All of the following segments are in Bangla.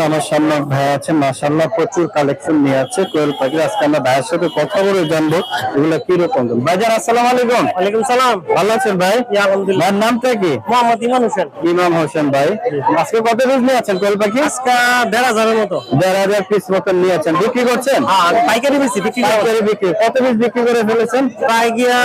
আমার সামনে ভাই আছে, মাশাআল্লাহ প্রচুর কালেকশন নিয়ে আছে কোয়েল পাখির। আজকে আমরা ভাইয়ের সাথে কথা বলে জানবো এগুলো কি রকম। ভাইজান আসসালামু আলাইকুম। ওয়ালাইকুম সালাম। ভালো আছেন ভাই? আলহামদুলিল্লাহ। ভাইয়ের নামটা কি? মোহাম্মদ ইমান হোসেন। ইমাম হোসেন ভাই, আজকে কত পিস নিয়ে আছেন কোয়েল পাখি? আজকে 1,500 মতো। 1,500 পিস মতন নিয়ে আছেন, বিক্রি করছেন? আর পাইকারি বেশি বিক্রি পাইকারি বিক্রি। কত পিস বিক্রি করে ফেলেছেন? প্রায় গিয়া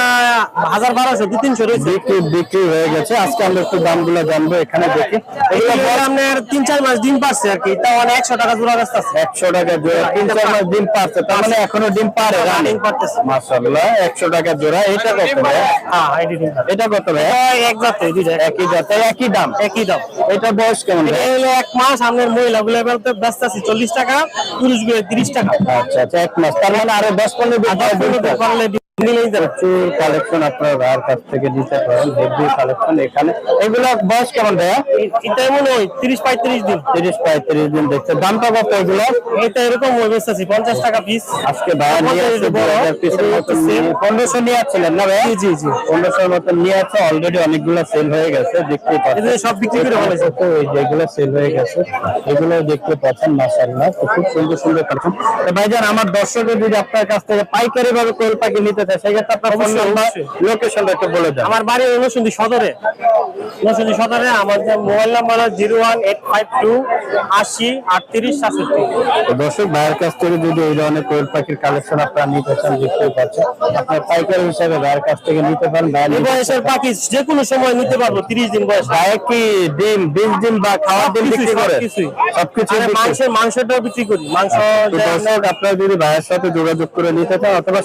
1,200 200-300 রয়েছে। বিক্রি হয়ে গেছে। আজকে আমরা একটু দামগুলো জানবো এখানে দেখি। এগুলো আপনার 3-4 মাস ডিম পারছে আর কি, তাও 100 টাকা জোড়া ব্যস্ত আছে। 100 টাকা জোড়া, 3-4 মাস ডিম পারছে, তার মানে এখনো ডিম পারে। রানিং পারতেছে মাশাআল্লাহ। 100 টাকা জোড়া। এটা কত ভাই? হ্যাঁ, আইডি ডিম। এটা কত ভাই? এক জাতে দুই জাতে একই জাতে একই দাম। একই দাম। এটা বয়স কেমন ভাই? এটা হলো 1 মাস। আপনার মহিলাগুলো বলতে ব্যস্ত আছে 40 টাকা, পুরুষগুলো 30 টাকা। আচ্ছা আচ্ছা, 1 মাস, তার মানে আরো 10-15 দিন পারলে নিলেই যাবে। প্রচুর কালেকশন আপনার ভাইয়ের কাছ থেকে নিতে পারেন। হেভি কালেকশন এখানে। এগুলো বয়স কেমন ভাইয়া? এটা এমন ওই 30-35 দিন। 30-35 দিন দেখছে। দামটা কত এগুলো? এটা এরকম ওই বেচতেছি 50 টাকা পিস। আজকে ভাইয়া নিয়ে আসছে 2000 পিসের মতো। 1500 নিয়ে আসছিলেন না ভাইয়া? জি জি। 1500 মতো নিয়ে আছে। অলরেডি অনেকগুলো সেল হয়ে গেছে, দেখতে পাচ্ছেন। এদের সব বিক্রি করে ফেলেছে। তো এই যেগুলো সেল হয়ে গেছে এগুলো দেখতে পাচ্ছেন। মাশাআল্লাহ খুব সুন্দর সুন্দর কালেকশন। তো ভাইজান, আমার দর্শকদের যদি আপনার কাছ থেকে পাইকারি ভাবে কোয়েল পাখি নিতে চায়, সেক্ষেত্রে আপনার ফোন নাম্বার, লোকেশনটা একটু বলে দেন। আমার বাড়ি নরসিংদী সদরে। নরসিংদী সদরে আমার মোবাইল নাম্বার 01852 80 38 67। তো দর্শক ভাইয়ের কাছ থেকে যদি এই ধরনের কোয়েল পাখির কালেকশন আপনারা নিতে চান, দেখতে পাচ্ছেন, আপনার পাইকারি হিসাবে ভাইয়ের কাছ থেকে নিতে পারেন। বয়সের পাখি যে কোনো সময় নিতে পারবো। 30 দিন বয়স। ভাইয়া কি ডিম 20 দিন বা খাওয়ার ডিম বিক্রি করে? সবকিছু। মাংসটাও বিক্রি করি। মাংস দর্শক আপনারা যদি ভাইয়ের সাথে যোগাযোগ করে নিতে চান অথবা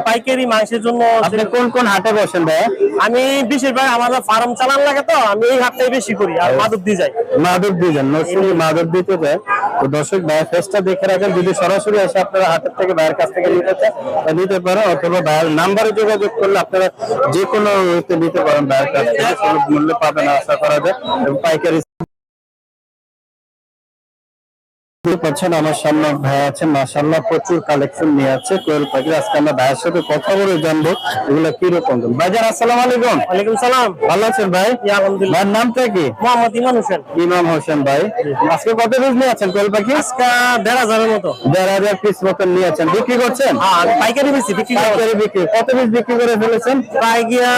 পাইকারি মাংসের জন্য আপনি কোন কোন হাটে বসেন ভাইয়া? আমি বেশিরভাগ আমাদের ফার্ম চালান লাগে, তো আমি এই হাটটাই বেশি করি। আর মাধবদী যাই। মাধবদী যান, নরসিংদী মাধবদীতে যায়। তো দর্শক ভাইয়ের ফেসটা দেখে রাখেন। যদি সরাসরি এসে আপনারা হাটের থেকে ভাইয়ের কাছ থেকে নিতে চান নিতে পারেন, অথবা ভাইয়ের নাম্বারে যোগাযোগ করলে আপনারা যে কোনো নিতে পারেন ভাইয়ের কাছ থেকে। সুলভ মূল্যে পাবেন আশা করা যায়। এবং পাইকারি পাচ্ছেন। আমার সামনে ভাই আছে, মাশাআল্লাহ প্রচুর কালেকশন নিয়ে আছে কোয়েল পাখির। আজকে আমরা ভাইয়ের সাথে কথা বলে জানবো এগুলো কি রকম। ভাইজান আসসালামু আলাইকুম। ওয়ালাইকুম সালাম। ভালো আছেন ভাই? আলহামদুলিল্লাহ। ভাইয়ের নামটা কি? মোহাম্মদ ইমান হোসেন। ইমাম হোসেন ভাই, আজকে কত পিস নিয়ে আছেন কোয়েল পাখি? আজকে 1,500 মতো। 1,500 পিস মতন নিয়ে আছেন, বিক্রি করছেন? আর পাইকারি বেশি বিক্রি বিক্রি। কত পিস বিক্রি করে ফেলেছেন? প্রায় গিয়া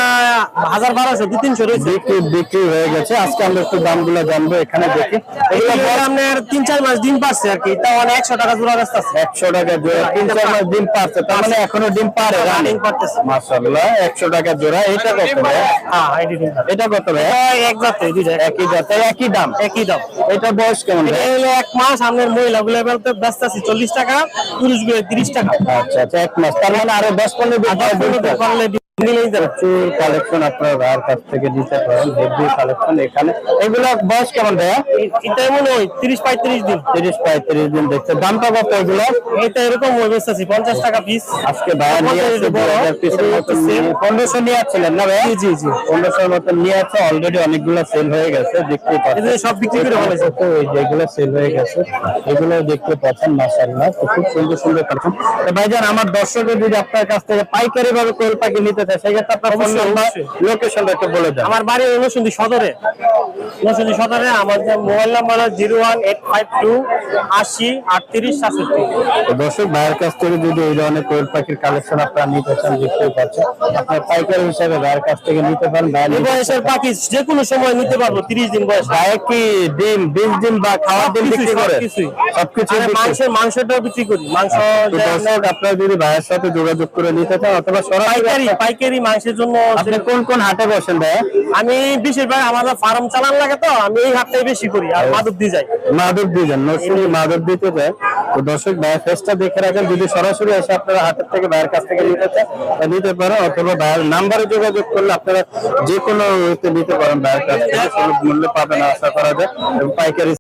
1,200 200-300 রয়েছে। বিক্রি হয়ে গেছে। আজকে আমরা একটু দামগুলো জানবো এখানে দেখি। এগুলো আপনার 3-4 মাস ডিম পারছে আর কি, তাও 100 টাকা জোড়া ব্যস্ত আছে। 100 টাকা জোড়া, 3-4 মাস ডিম পারছে, তার মানে এখনো ডিম পারে, রানিং পারতেছে। মাশাআল্লাহ। 100 টাকা জোড়া। এটা কত ভাই? হ্যাঁ, আইডি ডিম। এটা কত ভাই? এক জাতে দুই জাতে একই জাতে একই দাম। একই দাম। এটা বয়স কেমন ভাই? এটা হলো 1 মাস। আপনার মহিলাগুলো বলতে ব্যস্ত আছে 40 টাকা, পুরুষগুলো 30 টাকা। আচ্ছা আচ্ছা, 1 মাস, তার মানে আরো 10-15 দিন পারলে নিলেই যাবে। প্রচুর কালেকশন আপনার ভাইয়ের কাছ থেকে নিতে পারেন। হেভি কালেকশন এখানে। এগুলো বয়স কেমন ভাইয়া? এটা এমন ওই 30-35 দিন। 30-35 দিন দেখছে। দামটা কত এগুলো? এটা এরকম ওই বেচতেছি 50 টাকা পিস। আজকে ভাইয়া নিয়ে আসছে 2000 পিসের মতো। 1500 নিয়ে আসছিলেন না ভাইয়া? জি জি। 1500 মতো নিয়ে আছে। অলরেডি অনেকগুলো সেল হয়ে গেছে, দেখতে পাচ্ছেন। এদের সব বিক্রি করে ফেলেছে। তো এই যেগুলো সেল হয়ে গেছে এগুলো দেখতে পাচ্ছেন। মাশাআল্লাহ খুব সুন্দর সুন্দর কালেকশন। তো ভাইজান, আমার দর্শকদের যদি আপনার কাছ থেকে পাইকারি ভাবে কোয়েল পাখি নিতে চায়, সেক্ষেত্রে আপনার ফোন নাম্বার, লোকেশনটা একটু বলে দেন। আমার বাড়ি নরসিংদী সদরে। নরসিংদী সদরে আমার মোবাইল নাম্বার 01852 80 38 67। তো দর্শক ভাইয়ের কাছ থেকে যদি এই ধরনের কোয়েল পাখির কালেকশন আপনারা নিতে চান, দেখতে পাচ্ছেন, আপনার পাইকারি হিসাবে ভাইয়ের কাছ থেকে নিতে পারেন। এই বয়সের পাখি যে কোনো সময় নিতে পারবো। 30 দিন বয়স। ভাইয়া কি ডিম 20 দিন বা খাওয়ার ডিম বিক্রি করে? সবকিছু। মাংসটাও বিক্রি করি। মাংস দর্শক আপনারা যদি ভাইয়ের সাথে যোগাযোগ করে নিতে চান অথবা পাইকারি মাংসের জন্য আপনি কোন কোন হাটে বসেন ভাইয়া? আমি বেশিরভাগ আমাদের ফার্ম চালান লাগে, তো আমি এই হাটটাই বেশি করি। আর মাধবদী যাই। মাধবদী যান, নরসিংদী মাধবদীতে যায়। তো দর্শক ভাইয়ের ফেসটা দেখে রাখেন। যদি সরাসরি এসে আপনারা হাটের থেকে ভাইয়ের কাছ থেকে নিতে চান নিতে পারেন, অথবা ভাইয়ের নাম্বারে যোগাযোগ করলে আপনারা যে কোনো নিতে পারেন ভাইয়ের কাছ থেকে। সুলভ মূল্যে পাবেন আশা করা যায়। এবং পাইকারি